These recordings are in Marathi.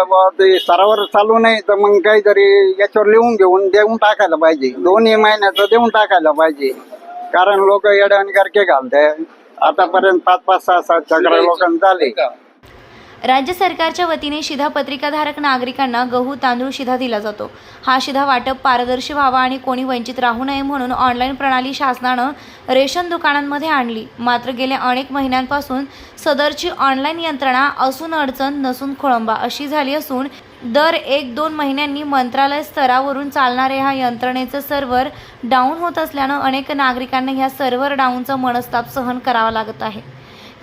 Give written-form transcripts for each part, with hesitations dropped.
बुवा ते स्तरावर चालू नाही तर मग काहीतरी याच्यावर लिहून घेऊन देऊन टाकायला पाहिजे. 2 महिन्याचं देऊन टाकायला पाहिजे. कारण लोक येड्यावानी करके घालते. आतापर्यंत 5-5, 6-6 चक्र लोकांना झाले. राज्य सरकारच्या वतीने शिधापत्रिकाधारक नागरिकांना गहू तांदूळ शिधा दिला जातो. हा शिधा वाटप पारदर्शी व्हावा आणि कोणी वंचित राहू नये म्हणून ऑनलाईन प्रणाली शासनानं रेशन दुकानांमध्ये आणली. मात्र गेल्या अनेक महिन्यांपासून सदरची ऑनलाईन यंत्रणा असून अडचण नसून खोळंबा अशी झाली असून दर 1-2 महिन्यांनी मंत्रालय स्तरावरून चालणारे ह्या यंत्रणेचं सर्व्हर डाऊन होत असल्यानं अनेक नागरिकांना ह्या सर्व्हर डाऊनचा मनस्ताप सहन करावा लागत आहे.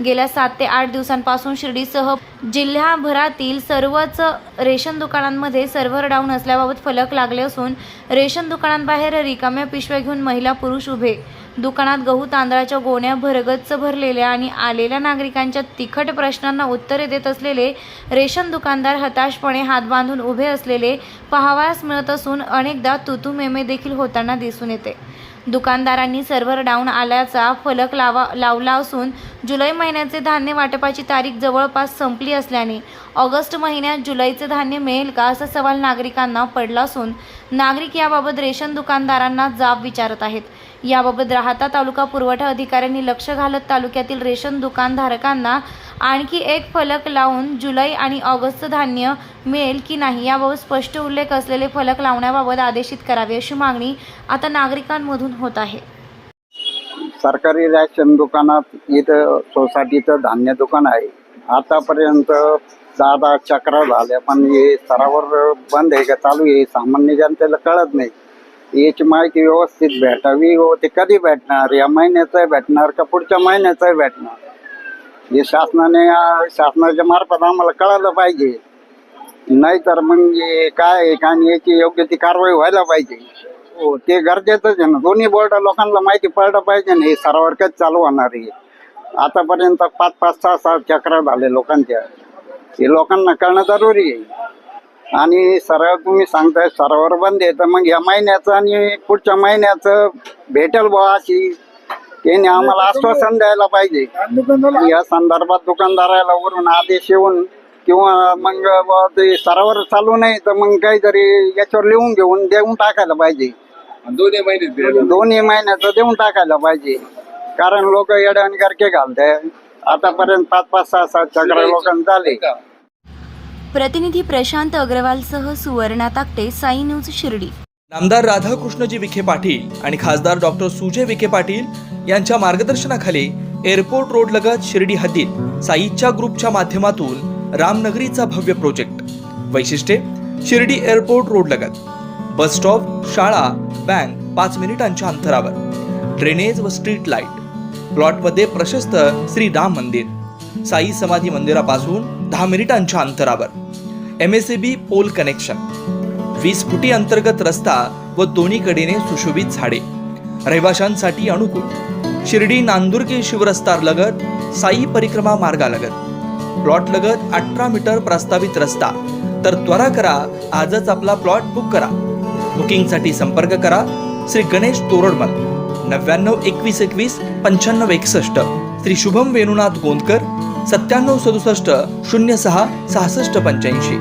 गेल्या 7 ते 8 दिवसांपासून शिर्डीसह जिल्ह्याभरातील सर्वच रेशन दुकानांमध्ये सर्व्हर डाऊन असल्याबाबत फलक लागले असून रेशन दुकानांबाहेर रिकाम्या पिशव्या घेऊन महिला पुरुष उभे. दुकानात गहू तांदळाच्या गोण्या भरगच्च भरलेल्या आणि आलेल्या नागरिकांच्या तिखट प्रश्नांना उत्तरे देत असलेले रेशन दुकानदार हताशपणे हात बांधून उभे असलेले पाहावयास मिळत असून अनेकदा तुतू मेमे देखील होताना दिसून येते. दुकानदारांनी सर्व्हर डाऊन आल्याचा फलक लावला असून जुलै महिन्याचे धान्य वाटपाची तारीख जवळपास संपली असल्याने ऑगस्ट महिन्यात जुलैचे धान्य मिळेल का असा सवाल नागरिकांना पडला असून नागरिक याबाबत रेशन दुकानदारांना जाब विचारत आहेत. याबाबत राहाता तालुका पुरवठा अधिकाऱ्यांनी लक्ष घालत तालुक्यातील रेशन दुकानधारकांना आणखी एक फलक लावून जुलै आणि ऑगस्टचं धान्य मिळेल की नाही याबाबत स्पष्ट उल्लेख असलेले फलक लावण्याबाबत आदेशित करावे अशी मागणी आता नागरिकांमधून होत आहे. सरकारी रेशन दुकानात इथं सोसायटीचं धान्य दुकान आहे. आतापर्यंत 10 चक्र झाल्या पण हे स्तरावर बंद आहे का चालू आहे सामान्य जनतेला कळत नाही. याची माहिती व्यवस्थित भेटावी व ते कधी भेटणार, या महिन्याचं भेटणार का पुढच्या महिन्याचं भेटणार, हे शासनाच्या मार्फत आम्हाला कळालं पाहिजे. नाहीतर मग हे काय आहे का आणि याची योग्य ती कारवाई व्हायला पाहिजे. हो ते गरजेचंच आहे ना. दोन्ही बोर्ड लोकांना माहिती पडलं पाहिजे ना हे सर्व्हर कधी चालू होणार आहे. आतापर्यंत 5-5, 6-6 चक्र झाले लोकांच्या. हे लोकांना कळणं जरुरी आहे. आणि सरळ तुम्ही सांगताय सर्व्हर बंद आहे तर मग या महिन्याचं आणि पुढच्या महिन्याचं भेटेल बुवा अशी त्यांनी आम्हाला आश्वासन द्यायला पाहिजे. या संदर्भात दुकानदाराला वरून आदेश येऊन किंवा मग ते सर्व्हर चालू नाही तर मग काहीतरी याच्यावर लिहून घेऊन देऊन टाकायला पाहिजे. 2 महिन्याचं देऊन टाकायला पाहिजे. कारण लोक येड्यावानी करके घालते. आतापर्यंत 5-5, 6-6 चक्र लोकांना झाले. प्रतिनिधी प्रशांत अग्रवालसह सुवर्णा ताकटे, साई न्यूज शिर्डी. नामदार राधाकृष्णजी विखे पाटील आणि खासदार डॉक्टर सुजय विखे पाटील यांच्या मार्गदर्शनाखाली एअरपोर्ट रोड लगत शिर्डी हद्दीत साईच्या ग्रुपच्या माध्यमातून रामनगरीचा भव्य प्रोजेक्ट. वैशिष्ट्ये: शिर्डी एअरपोर्ट रोड लगत बस स्टॉप, शाळा, बँक 5 मिनिटांच्या अंतरावर, ड्रेनेज व स्ट्रीट लाईट. प्लॉटमध्ये प्रशस्त श्री राम मंदिर, साई समाधी मंदिरापासून 10 मिनिटांच्या अंतरावर, MSAB पोल कनेक्शन, 20 फुटी अंतर्गत रस्ता व दोन्ही कडेने सुशोभित झाडे, रहिवाशांसाठी अनुकूल. शिर्डी नांदुर्गे शिवरस्तार लगत साई परिक्रमा मार्गालगत प्लॉट लगत 18 मीटर प्रस्तावित रस्ता. तर त्वरा करा, आजच आपला प्लॉट बुक करा. बुकिंगसाठी संपर्क करा श्री गणेश तोरडमल 99 21 21 95 61, श्री शुभम वेणुनाथ गोंदकर 97 67 06 65 85.